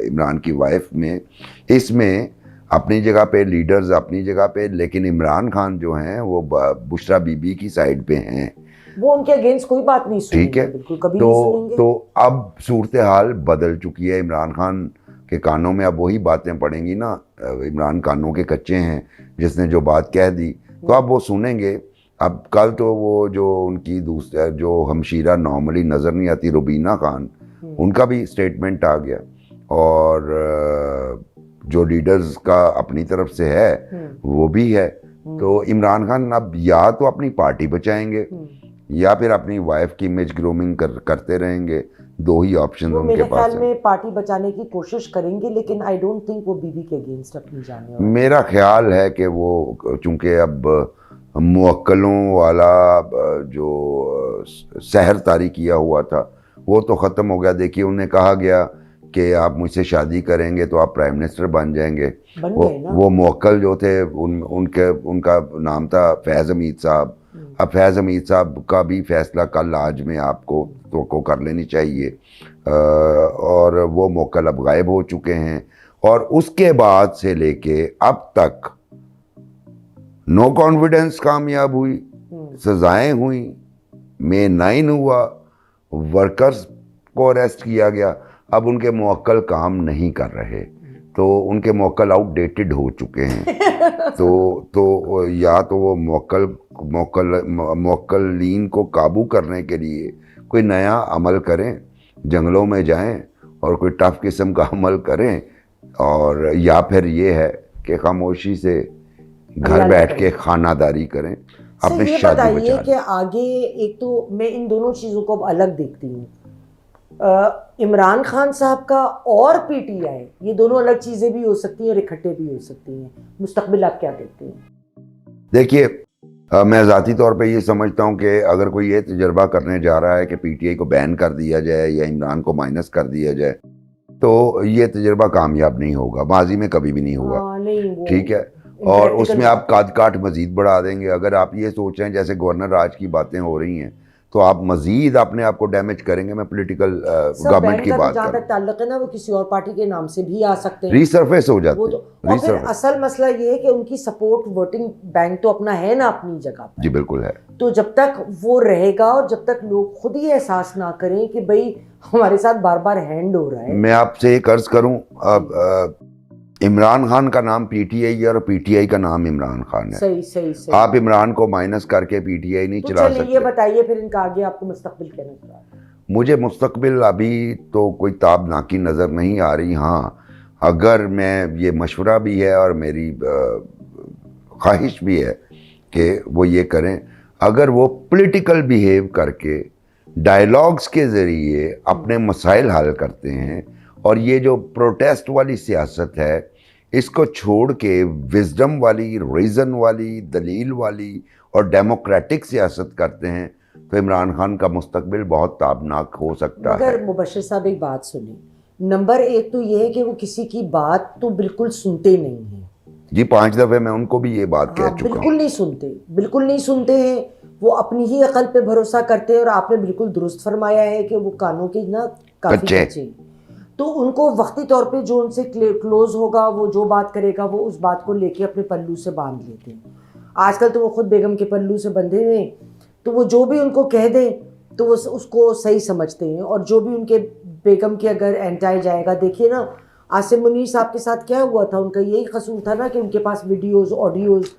इमरान की वाइफ में, इसमें अपनी जगह पे लीडर्स अपनी जगह पे, लेकिन इमरान खान जो हैं वो बुशरा बीबी की साइड पे हैं। वो उनके अगेंस्ट कोई बात नहीं सुनेंगे, ठीक है, बिल्कुल कभी नहीं सुनेंगे। तो अब सूरत हाल बदल चुकी है। इमरान खान के कानों में अब वही बातें पड़ेंगी ना, इमरान कानों के कच्चे हैं, जिसने जो बात कह दी तो अब वो सुनेंगे। अब कल तो वो जो उनकी दूसरा जो हमशीरा नॉर्मली नज़र नहीं आती रुबीना खान, उनका भी स्टेटमेंट आ गया, और जो लीडर्स का अपनी तरफ से है वो भी है। तो इमरान खान अब या तो अपनी पार्टी बचाएंगे या फिर अपनी वाइफ की इमेज ग्रूमिंग करते रहेंगे। दो ही ऑप्शन उनके पास है। मेरे ख्याल में पार्टी बचाने की कोशिश करेंगे, लेकिन आई डोंट थिंक वो बीबी के अगेंस्ट अपनी जाने वाले। मेरा ख्याल है कि वो चूंकि अब मुवक्कलों वाला जो सहर तारी किया हुआ था वो तो ख़त्म हो गया। देखिए उन्हें कहा गया कि आप मुझसे शादी करेंगे तो आप प्राइम मिनिस्टर बन जाएंगे। वो मुवक्कल जो थे उनका नाम था फैज़ हमीद साहब। अब फैज़ हमीद साहब का भी फैसला कल आज में आपको तो कर लेनी चाहिए, और वो मुवक्कल अब गायब हो चुके हैं। और उसके बाद से लेके अब तक नो कॉन्फिडेंस कामयाब हुई, सजाएं हुई, May 9 हुआ, वर्कर्स को अरेस्ट किया गया। अब उनके मुवक्कल काम नहीं कर रहे, तो उनके मुवक्कल आउटडेटेड हो चुके हैं। तो या तो वो मुवक्कलीन को काबू करने के लिए कोई नया अमल करें, जंगलों में जाएं और कोई टफ किस्म का अमल करें, और या फिर ये है कि खामोशी से घर बैठ के खानादारी करें, अपनी शादी बचा लें। कि आगे एक तो मैं इन दोनों चीज़ों को अब अलग देखती हूँ, इमरान खान साहब का और पीटीआई, ये दोनों अलग चीज़ें भी हो सकती हैं और इकट्ठे भी हो सकती हैं। मुस्तकबिल आप क्या देखते हैं? देखिए मैं ज़ाती तौर पे ये समझता हूँ कि अगर कोई ये तजर्बा करने जा रहा है कि पीटीआई को बैन कर दिया जाए या इमरान को माइनस कर दिया जाए, तो ये तजर्बा कामयाब नहीं होगा, माजी में कभी भी नहीं हुआ। ठीक है, और उसमें आप काट काट मजीद बढ़ा देंगे। अगर आप ये सोच रहे हैं जैसे गवर्नर राज की बातें हो रही हैं, तो आप मजीद अपने आप को डैमेज करेंगे। मैं पॉलिटिकल गवर्नमेंट की बात कर रहा हूं। ताल्लुक है ना, वो किसी और पार्टी के नाम से भी आ सकते हैं, रीसर्फेस हो जाते हैं। और फिर असल मसला ये है कि उनकी सपोर्ट वोटिंग बैंक तो अपना है ना अपनी जगह पर। जी बिल्कुल है। तो जब तक वो रहेगा और जब तक लोग खुद ही एहसास ना करें कि भाई हमारे साथ बार बार हैंड हो रहा है। मैं आपसे एक अर्ज करूं, अब इमरान खान का नाम पीटीआई है और पीटीआई का नाम इमरान खान है। सही। आप इमरान को माइनस करके पीटीआई नहीं चला सकते। ये बताइए फिर इनका आगे आपको मुस्तकबिल क्या नजर आ रहा है? मुझे मुस्तकबिल अभी तो कोई ताबनाकी नज़र नहीं आ रही। हाँ, अगर मैं ये मशवरा भी है और मेरी ख्वाहिश भी है कि वो ये करें, अगर वो पॉलिटिकल बिहेव करके डायलॉग्स के ज़रिए अपने मसाइल हल करते हैं, और ये जो प्रोटेस्ट वाली सियासत है इसको छोड़ के विजडम वाली, रीजन वाली, दलील वाली और डेमोक्रेटिक सियासत करते हैं तो इमरान खान का मुस्तकबिल बहुत ताबनाक हो सकता है। मगर मुबश्शिर साहब एक बात सुनिए, नंबर एक तो ये है कि वो किसी की बात तो बिल्कुल सुनते नहीं हैं। जी 5 दफे मैं उनको भी ये बात कह हाँ, चुका बिल्कुल हूँ। नहीं सुनते, बिल्कुल नहीं सुनते हैं। वो अपनी ही अकल पे भरोसा करते हैं और आपने बिल्कुल दुरुस्त फरमाया है कि वो कानों के ना काफी कच्चे। कच्चे हैं। तो उनको वक्ती तौर पे जो उनसे क्लोज होगा, वो जो बात करेगा, वो उस बात को लेके अपने पल्लू से बांध लेते हैं। आजकल तो वो खुद बेगम के पल्लू से बंधे हुए हैं, तो वो जो भी उनको कह दें तो वो उसको सही समझते हैं। और जो भी उनके बेगम के अगर एंटाई जाएगा, देखिए ना आसिम मुनीर साहब के साथ क्या हुआ था, उनका यही कसूर था ना कि उनके पास वीडियोस, ऑडियोज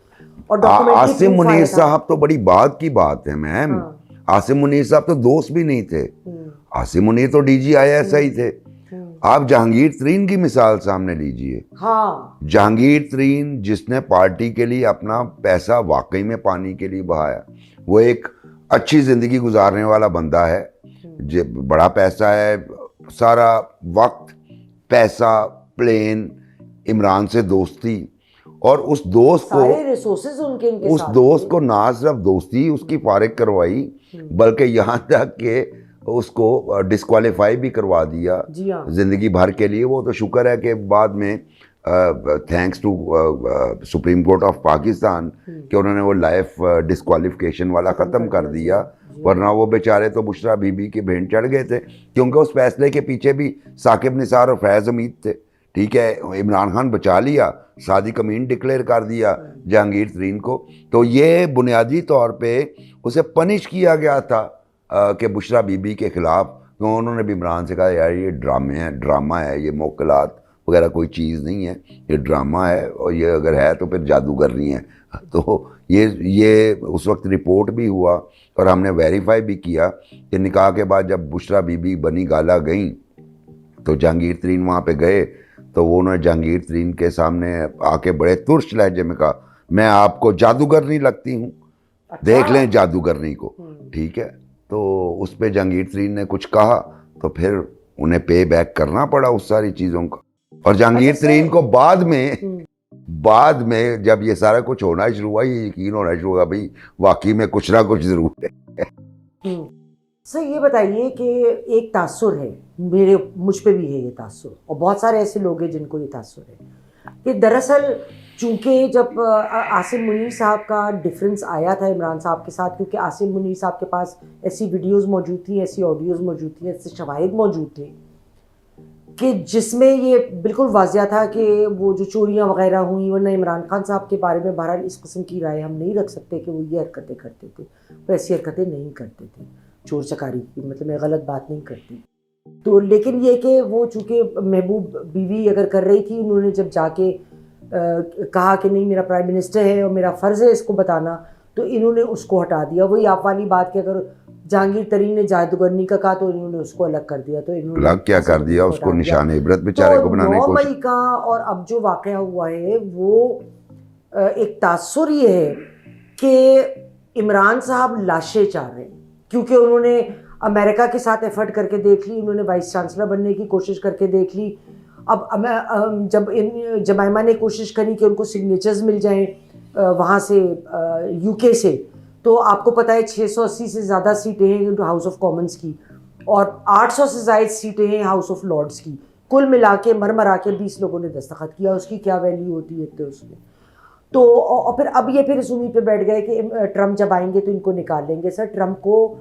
और डॉक्यूमेंट्री आसिम प्रूफ मुनीर आया था। साहब तो बड़ी बात की बात है मैम। हाँ। आसिम मुनीर साहब तो दोस्त भी नहीं थे। आसिम मुनीर तो DGISI थे। आप जहांगीर तरीन की मिसाल सामने लीजिए। हाँ, जहांगीर तरीन जिसने पार्टी के लिए अपना पैसा वाकई में पानी के लिए बहाया, वो एक अच्छी जिंदगी गुजारने वाला बंदा है। बड़ा पैसा है, सारा वक्त, पैसा, प्लेन, इमरान से दोस्ती, और उस दोस्त सारे को रिसोर्सेज उनके इनके उस साथ दोस्त थे। को ना सिर्फ दोस्ती उसकी फारिग करवाई, बल्कि यहाँ तक कि उसको डिस्क्वालीफाई भी करवा दिया जी हाँ। जिंदगी भर के लिए। वो तो शुक्र है कि बाद में thanks to supreme court of Pakistan कि उन्होंने वो लाइफ डिस्क्वालिफिकेशन वाला ख़त्म कर दिया, वरना वो बेचारे तो बुशरा बीबी के भेंट चढ़ गए थे, क्योंकि उस फैसले के पीछे भी साकिब निसार और फैज़ हमीद थे। ठीक है, इमरान खान बचा लिया, सादिक अमीन डिक्लेयर कर दिया जहांगीर तरीन को, तो ये बुनियादी तौर पे उसे पनिश किया गया था कि बुशरा बीबी के ख़िलाफ़। तो उन्होंने भी इमरान से कहा यार ये ड्रामा है, ये मोकलात वगैरह कोई चीज़ नहीं है, ये ड्रामा है, और ये अगर है तो फिर जादूगर नहीं है। तो ये उस वक्त रिपोर्ट भी हुआ और हमने वेरीफाई भी किया कि निकाह के बाद जब बुशरा बीबी बनी गाला गई तो जहांगीर तरीन वहाँ पे गए, तो वो उन्होंने जहांगीर तरीन के सामने आके बड़े तुर्श लहजे में कहा मैं आपको जादूगर नहीं लगती हूँ, देख लें जादूगरनी को। ठीक है, तो उस पर जहांगीर तरीन ने कुछ कहा तो फिर उन्हें पे बैक करना पड़ा उस सारी चीज़ों का। और जहांगीर तरीन को बाद में जब ये सारा कुछ होना शुरू हुआ, ये यकीन होना शुरू हुआ भाई वाकई में कुछ ना कुछ ज़रूर है। सर ये बताइए कि एक तासुर है, मुझ पे भी है ये तासुर, और बहुत सारे ऐसे लोग हैं जिनको ये तासुर है कि दरअसल चूंकि जब आसिम मुनीर साहब का डिफरेंस आया था इमरान साहब के साथ, क्योंकि आसिम मुनीर साहब के पास ऐसी वीडियोस मौजूद थी, ऐसी ऑडियोज मौजूद थी, ऐसे शवाहिद मौजूद थे कि जिसमें ये बिल्कुल वाजिया था कि वो जो चोरियां वगैरह हुई, वरना इमरान खान साहब के बारे में बहरहाल इस किस्म की राय हम नहीं रख सकते कि वो ये हरकतें करते थे, वो ऐसी हरकतें नहीं करते थे, चोर चकारी की, मतलब मैं गलत बात नहीं करती। तो लेकिन ये कि वो चूँकि महबूब बीवी अगर कर रही थी, उन्होंने जब जाके कहा कि नहीं मेरा प्राइम मिनिस्टर है और मेरा फ़र्ज़ है इसको बताना, तो इन्होंने उसको हटा दिया। वही आप वाली बात कि अगर जहांगीर तरीन ने जादूगरनी का कहा तो इन्होंने उसको अलग कर दिया, तो इन्होंने अलग क्या कर दिया, उसको निशान इबरत बेचारे को बनाने की तो 9 कोशिश। मई का और अब जो वाक़या हुआ है वो एक तासुर ये है कि इमरान साहब लाशें चाह रहे हैं, क्योंकि उन्होंने अमेरिका के साथ एफर्ट करके देख ली, उन्होंने वाइस चांसलर बनने की कोशिश करके देख ली। अब जब जमाइमा ने कोशिश करी कि उनको सिग्नेचर्स मिल जाएं वहाँ से यूके से, तो आपको पता है 680 से ज़्यादा सीटें हैं हाउस ऑफ कॉमन्स की और 800 से ज़ायद सीटें हैं हाउस ऑफ लॉर्ड्स की। कुल मिला के मरा के 20 लोगों ने दस्तखत किया, उसकी क्या वैल्यू होती है इतने उसमें। तो और फिर अब ये फिर इस उम्मीद पे बैठ गए कि ट्रम्प जब आएंगे तो इनको निकाल लेंगे। सर ट्रम्प को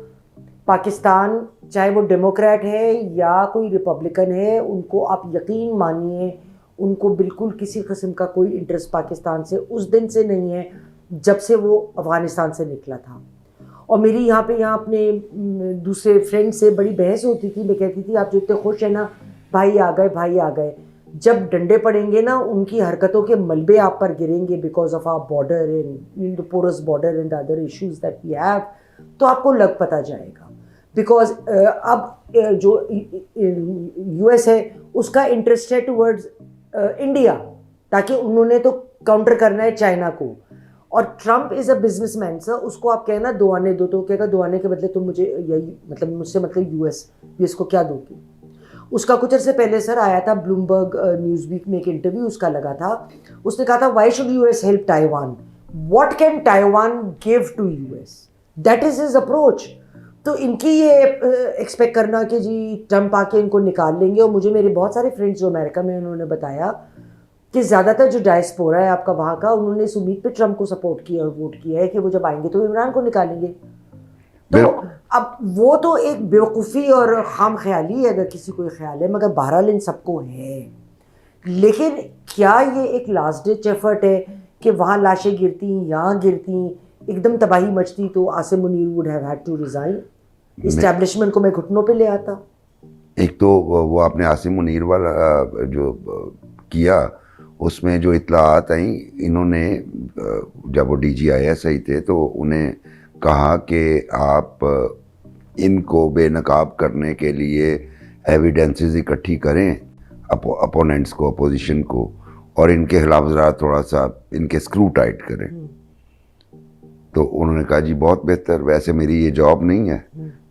पाकिस्तान, चाहे वो डेमोक्रेट है या कोई रिपब्लिकन है, उनको आप यकीन मानिए उनको बिल्कुल किसी किस्म का कोई इंटरेस्ट पाकिस्तान से उस दिन से नहीं है जब से वो अफ़गानिस्तान से निकला था। और मेरी यहाँ अपने दूसरे फ्रेंड से बड़ी बहस होती थी, मैं कहती थी आप जो इतने खुश हैं ना, भाई आ गए, जब डंडे पड़ेंगे ना उनकी हरकतों के मलबे आप पर गिरेंगे because of our border and the porous border and the other issues that we have, तो आपको लग पता जाएगा। बिकॉज अब जो US है उसका इंटरेस्ट है टूवर्ड्स इंडिया, ताकि उन्होंने तो काउंटर करना है चाइना को। और Trump is a businessman sir, उसको आप कहना दो आने दो, तो कहेगा दो आने के बदले तुम मुझे यही मतलब मुझसे मतलब US को क्या दोगे। उसका कुछ अर्से पहले सर आया था ब्लूमबर्ग न्यूज़ वीक में एक इंटरव्यू उसका लगा था, उसने कहा था why should US help Taiwan, what can Taiwan give to US, that is his approach. तो इनकी ये एक्सपेक्ट करना कि जी ट्रम्प आके इनको निकाल लेंगे, और मुझे मेरे बहुत सारे फ्रेंड्स जो अमेरिका में उन्होंने बताया कि ज़्यादातर जो डायस्पोरा है आपका वहाँ का, उन्होंने इस उम्मीद पे ट्रम्प को सपोर्ट किया और वोट किया है कि वो जब आएंगे तो इमरान को निकालेंगे। तो अब वो तो एक बेवकूफ़ी और खाम ख्याली है अगर किसी को ख्याल है, मगर बहरहाल इन सबको है। लेकिन क्या ये एक लास्ट डिच एफर्ट है कि वहाँ लाशें गिरती, यहाँ गिरती, एकदम तबाही मचती, तो Asim Munir would have had to resign, establishment को मैं घुटनों पे ले आता। एक तो वो आपने आसिम मुनीर वाला जो किया, उसमें जो इत्तलात आई, इन्होंने जब वो DGIS थे तो उन्हें कहा कि आप इनको बेनकाब करने के लिए एविडेंसेस इकट्ठी करें, अपोनेंट्स को, अपोजिशन को, और इनके खिलाफ ज़रा थोड़ा सा इनके स्क्रू टाइट करें। तो उन्होंने कहा जी बहुत बेहतर, वैसे मेरी ये जॉब नहीं है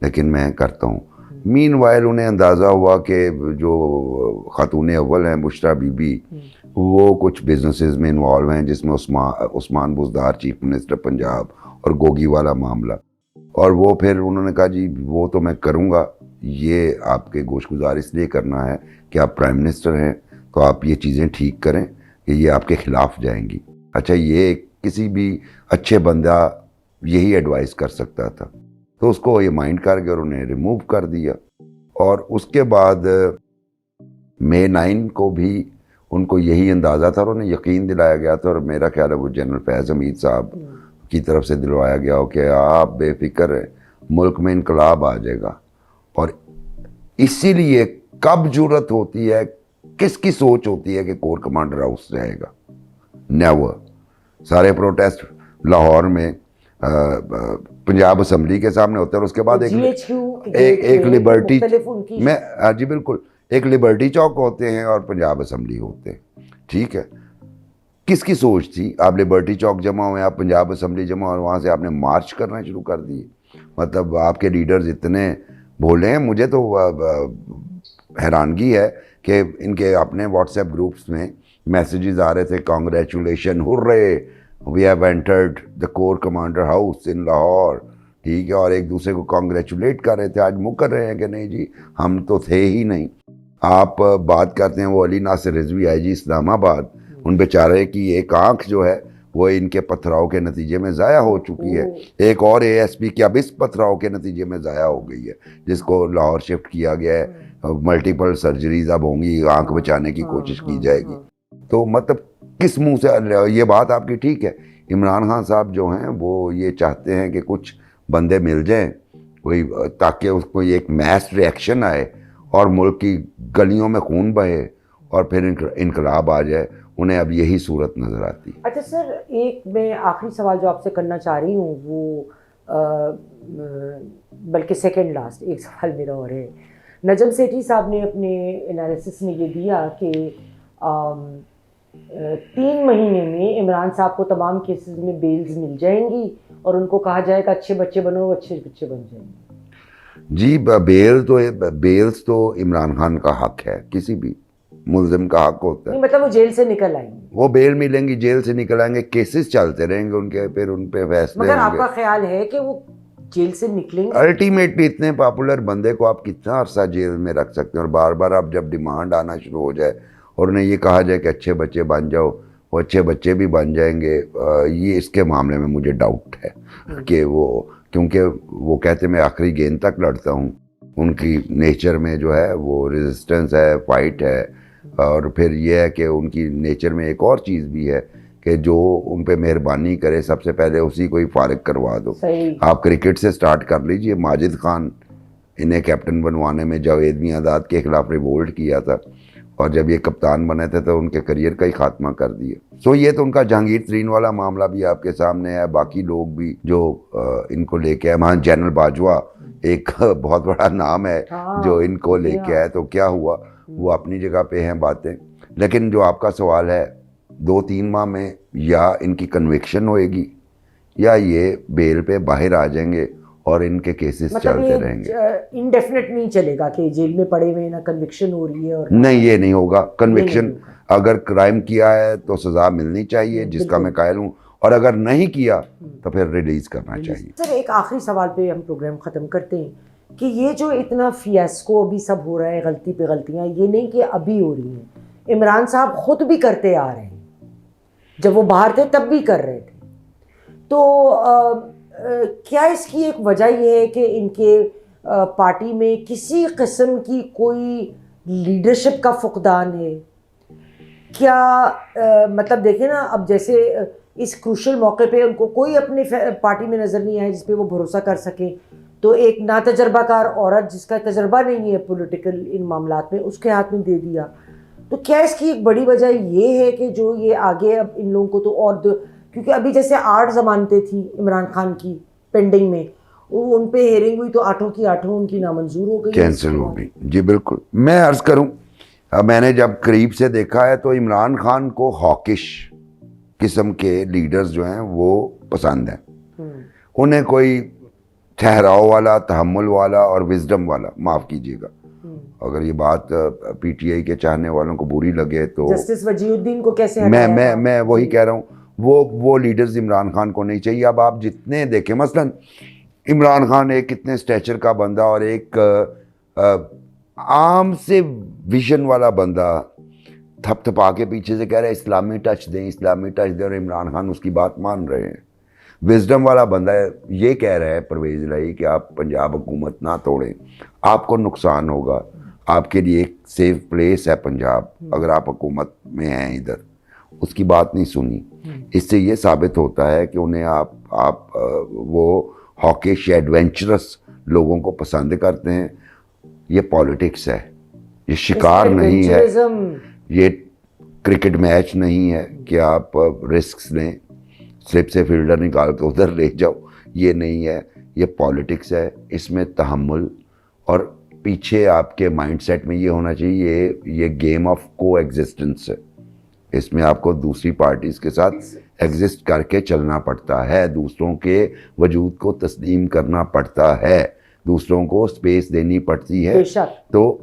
लेकिन मैं करता हूँ। मीनवाइल उन्हें अंदाज़ा हुआ कि जो खातून अव्वल हैं बुशरा बीबी, वो कुछ बिजनेसेस में इन्वॉल्व हैं, जिसमें उस्मान बुज़दार चीफ मिनिस्टर पंजाब और गोगी वाला मामला, और वो फिर उन्होंने कहा जी वो तो मैं करूँगा, ये आपके गोशगुजार इसलिए करना है कि आप प्राइम मिनिस्टर हैं, तो आप ये चीज़ें ठीक करें कि ये आपके ख़िलाफ़ जाएंगी। अच्छा, ये किसी भी अच्छे बंदा यही एडवाइस कर सकता था, तो उसको ये माइंड कर गया और उन्हें रिमूव कर दिया। और उसके बाद May 9 को भी उनको यही अंदाज़ा था और उन्हें यकीन दिलाया गया था, और मेरा ख्याल है वो जनरल फैज़ हमीद साहब की तरफ से दिलवाया गया हो कि आप बेफिक्र हैं, मुल्क में इनकलाब आ जाएगा। और इसीलिए कब जरूरत होती है, किसकी सोच होती है कि कोर कमांडर हाउस रहेगा? नेवर। सारे प्रोटेस्ट लाहौर में पंजाब असम्बली के सामने होते हैं, और उसके बाद एक लिबर्टी में, हाँ जी बिल्कुल, एक लिबर्टी चौक होते हैं और पंजाब असम्बली होते हैं। ठीक है, किसकी सोच थी? आप लिबर्टी चौक जमा हुए, आप पंजाब असम्बली जमा हुए, वहाँ से आपने मार्च करना शुरू कर दिए। मतलब आपके लीडर्स इतने भोले हैं। मुझे तो हैरानगी है कि इनके अपने व्हाट्सएप ग्रुप्स में मैसेजेस आ रहे थे, congratulation, hurray, we have entered the core commander house in Lahore. ठीक है, और एक दूसरे को कॉन्ग्रेचुलेट कर रहे थे। आज मुकर रहे हैं कि नहीं जी हम तो थे ही नहीं। आप बात करते हैं वो अली नासिर रिजवी IG इस्लामाबाद, उन बेचारे की एक आंख जो है वो इनके पथराव के नतीजे में ज़ाया हो चुकी है। एक और ASP की अब इस पथराव के नतीजे में ज़ाया हो गई है, जिसको लाहौर शिफ्ट किया गया है। मल्टीपल सर्जरीज अब होंगी, आंख बचाने की कोशिश की जाएगी। तो मतलब किस मुंह से? ये बात आपकी ठीक है, इमरान खान साहब जो हैं वो ये चाहते हैं कि कुछ बंदे मिल जाएं कोई, ताकि उसको एक मैस रिएक्शन आए और मुल्क की गलियों में खून बहे और फिर इनकलाब आ जाए। उन्हें अब यही सूरत नज़र आती। अच्छा सर, एक मैं आखिरी सवाल जो आपसे करना चाह रही हूँ वो बल्कि सेकंड लास्ट एक सवाल मेरा और है। नजम सेठी साहब ने अपने एनालिसिस में ये दिया कि 3 महीने में इमरान साहब को तमाम केसेस में बेल्स मिल जाएंगी और उनको कहा जाएगा अच्छे बच्चे बनो, अच्छे बच्चे बन जाएंगे। जी, बेल्स तो इमरान खान का हक है, किसी भी मुल्जिम का हक होता है। नहीं मतलब वो जेल से निकल आएंगे, वो बेल मिलेंगी, जेल से निकल आएंगे, केसेस चलते रहेंगे उनके, फिर उन पे फैसले मगर आपका ख्याल है कि वो जेल से निकलेंगे? अल्टीमेटली इतने पॉपुलर बंदे को आप कितना अरसा जेल में रख सकते हैं? और बार बार आप जब डिमांड आना शुरू हो जाए और उन्हें ये कहा जाए कि अच्छे बच्चे बन जाओ, वो अच्छे बच्चे भी बन जाएंगे। ये इसके मामले में मुझे डाउट है कि वो, क्योंकि वो कहते मैं आखिरी गेंद तक लड़ता हूँ। उनकी नेचर में जो है वो रेजिस्टेंस है, फाइट है। और फिर ये है कि उनकी नेचर में एक और चीज़ भी है कि जो उन पे मेहरबानी करे सबसे पहले उसी को ही फारिग करवा दो। आप क्रिकेट से स्टार्ट कर लीजिए। माजिद खान इन्हें कैप्टन बनवाने में जावेद मियांदाद के खिलाफ रिवोल्ट किया था, और जब ये कप्तान बने थे तो उनके करियर का ही खात्मा कर दिया। सो ये तो उनका जहांगीर तरीन वाला मामला भी आपके सामने है। बाकी लोग भी जो इनको लेके आए, वहाँ जनरल बाजवा एक बहुत बड़ा नाम है जो इनको लेके आए। तो क्या हुआ, वो अपनी जगह पे हैं बातें। लेकिन जो आपका सवाल है, 2-3 माह में या इनकी कन्विक्शन होएगी या ये बेल पे बाहर आ जाएंगे और इनके केसेस मतलब चलते रहेंगे। ये इनडेफिनेट नहीं चलेगा कि जेल में पड़े हुए ना कन्विक्शन हो रही है और नहीं, ये नहीं होगा। नहीं कन्विक्शन होगा। अगर क्राइम किया है तो सजा मिलनी चाहिए, जिसका बिल्कुल। मैं कायल हूँ, और अगर नहीं किया तो फिर रिलीज करना चाहिए। सर एक आखिरी सवाल पे हम प्रोग्राम ख़त्म करते हैं कि ये जो इतना फियास्को अभी सब हो रहा है, गलती पे गलतियां, ये नहीं कि अभी हो रही हैं, इमरान साहब खुद भी करते आ रहे हैं, जब वो बाहर थे तब भी कर रहे थे। तो क्या इसकी एक वजह ये है कि इनके पार्टी में किसी किस्म की कोई लीडरशिप का फुकदान है क्या? मतलब देखें ना, अब जैसे इस क्रूशल मौके पे उनको कोई अपनी पार्टी में नज़र नहीं आया जिस पे वो भरोसा कर सके, तो एक नातजर्बाकार औरत जिसका तजर्बा नहीं है पॉलिटिकल इन मामलात में, उसके हाथ में दे दिया। तो क्या इसकी एक बड़ी वजह ये है कि जो ये आगे अब इन लोगों को तो और क्योंकि अभी जैसे 8 जमानतें थी इमरान खान की पेंडिंग में, उन पे हेयरिंग हुई तो 8 की 8 उनकी नामंजूर हो गई, कैंसिल हो गई। जी बिल्कुल। मैं अर्ज करूं, मैंने जब करीब से देखा है तो इमरान खान को हॉकिश किस्म के लीडर्स जो हैं वो पसंद हैं। उन्हें कोई ठहराव वाला, तहम्मुल वाला और विजडम वाला, माफ़ कीजिएगा अगर ये बात पीटीआई के चाहने वालों को बुरी लगे तो, जस्टिस वजीउद्दीन को कैसे मैं वही कह रहा हूँ, वो लीडर्स इमरान खान को नहीं चाहिए। अब आप जितने देखें, मसलन इमरान खान एक कितने स्टैचर का बंदा और एक आम से विजन वाला बंदा थपथपा के पीछे से कह रहे हैं इस्लामी टच दें, इस्लामी टच दें, और इमरान खान उसकी बात मान रहे हैं। विजडम वाला बंदा ये कह रहा है परवेज इलाही कि आप पंजाब हुकूमत ना तोड़ें, आपको नुकसान होगा, आपके लिए एक सेफ प्लेस है पंजाब, अगर आप हुकूमत में हैं इधर, उसकी बात नहीं सुनी। इससे ये साबित होता है कि उन्हें आप वो हॉकिश एडवेंचरस लोगों को पसंद करते हैं। ये पॉलिटिक्स है, ये शिकार नहीं है, ये क्रिकेट मैच नहीं है कि आप रिस्क लें, स्लिप से फील्डर निकाल के उधर ले जाओ, ये नहीं है, ये पॉलिटिक्स है। इसमें तहम्मुल और पीछे आपके माइंडसेट में ये होना चाहिए ये गेम ऑफ को एग्जिस्टेंस है। इसमें आपको दूसरी पार्टीज के साथ एग्जिस्ट करके चलना पड़ता है, दूसरों के वजूद को तस्लीम करना पड़ता है, दूसरों को स्पेस देनी पड़ती है। तो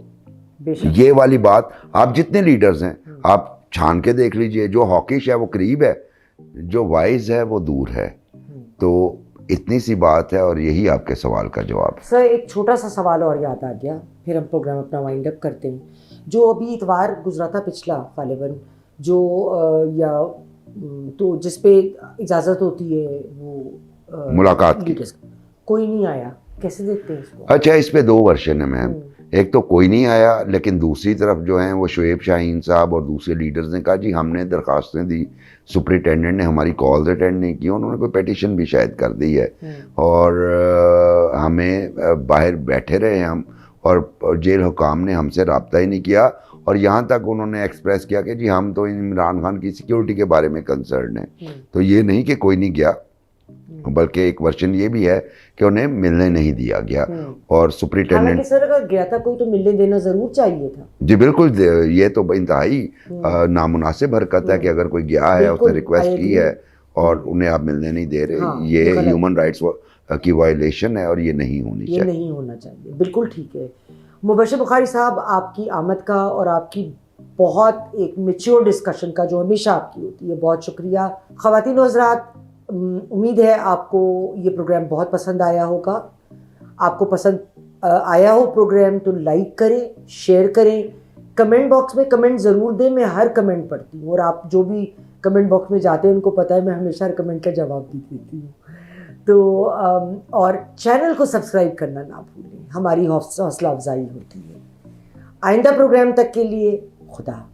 ये वाली बात, आप जितने लीडर्स हैं आप छान के देख लीजिए, जो हॉकिश है वो करीब है, जो वाइज है वो दूर है। तो इतनी सी बात है, और यही आपके सवाल का जवाब। सर एक छोटा सा सवाल और याद आ गया, फिर हम प्रोग्राम अपना वाइंड अप करते हैं। जो अभी इतवार गुजरा था पिछला गालिबन, जो तो जिस पे इजाज़त होती है वो मुलाकात की, कोई नहीं आया, कैसे देखते हैं इसको? अच्छा, इस पे 2 वर्जन है मैम। एक तो कोई नहीं आया, लेकिन दूसरी तरफ जो है वो शुएब शाहीन साहब और दूसरे लीडर्स ने कहा जी हमने दरखास्तें दी, सुपरिटेंडेंट ने हमारी कॉल्स अटेंड नहीं की, उन्होंने कोई पेटिशन भी शायद कर दी है, और हमें बाहर बैठे रहे हम, और जेल हुकाम ने हमसे रब्ता ही नहीं किया, और यहाँ तक उन्होंने एक्सप्रेस किया कि जी हम तो इमरान खान की सिक्योरिटी के बारे में कंसर्न हैं। तो ये नहीं कि कोई नहीं गया, बल्कि एक वर्जन ये भी है कि उन्हें मिलने नहीं दिया गया, और सुपरिटेंडेंट सर अगर गया था कोई तो मिलने देना जरूर चाहिए था। जी बिल्कुल, ये तो इंतहाई नामुनासिब हरकत है कि अगर कोई गया है, उसने रिक्वेस्ट की है और उन्हें आप मिलने नहीं दे रहे, ये ह्यूमन राइट्स की वायलेशन है और ये नहीं होनी चाहिए। ये नहीं होना चाहिए, बिल्कुल ठीक है। मुबश्शिर बुखारी साहब, आपकी आमद का और आपकी बहुत एक मैच्योर डिस्कशन का जो हमेशा आपकी होती है, बहुत शुक्रिया। ख़वातीन और हज़रात, उम्मीद है आपको ये प्रोग्राम बहुत पसंद आया होगा। आपको पसंद आया हो प्रोग्राम तो लाइक करें, शेयर करें, कमेंट बॉक्स में कमेंट ज़रूर दें, मैं हर कमेंट पढ़ती हूँ, और आप जो भी कमेंट बॉक्स में जाते हैं उनको पता है मैं हमेशा हर कमेंट का जवाब देती हूँ। तो और चैनल को सब्सक्राइब करना ना भूलें, हमारी हौसला अफजाई होती है। आइंदा प्रोग्राम तक के लिए खुदा।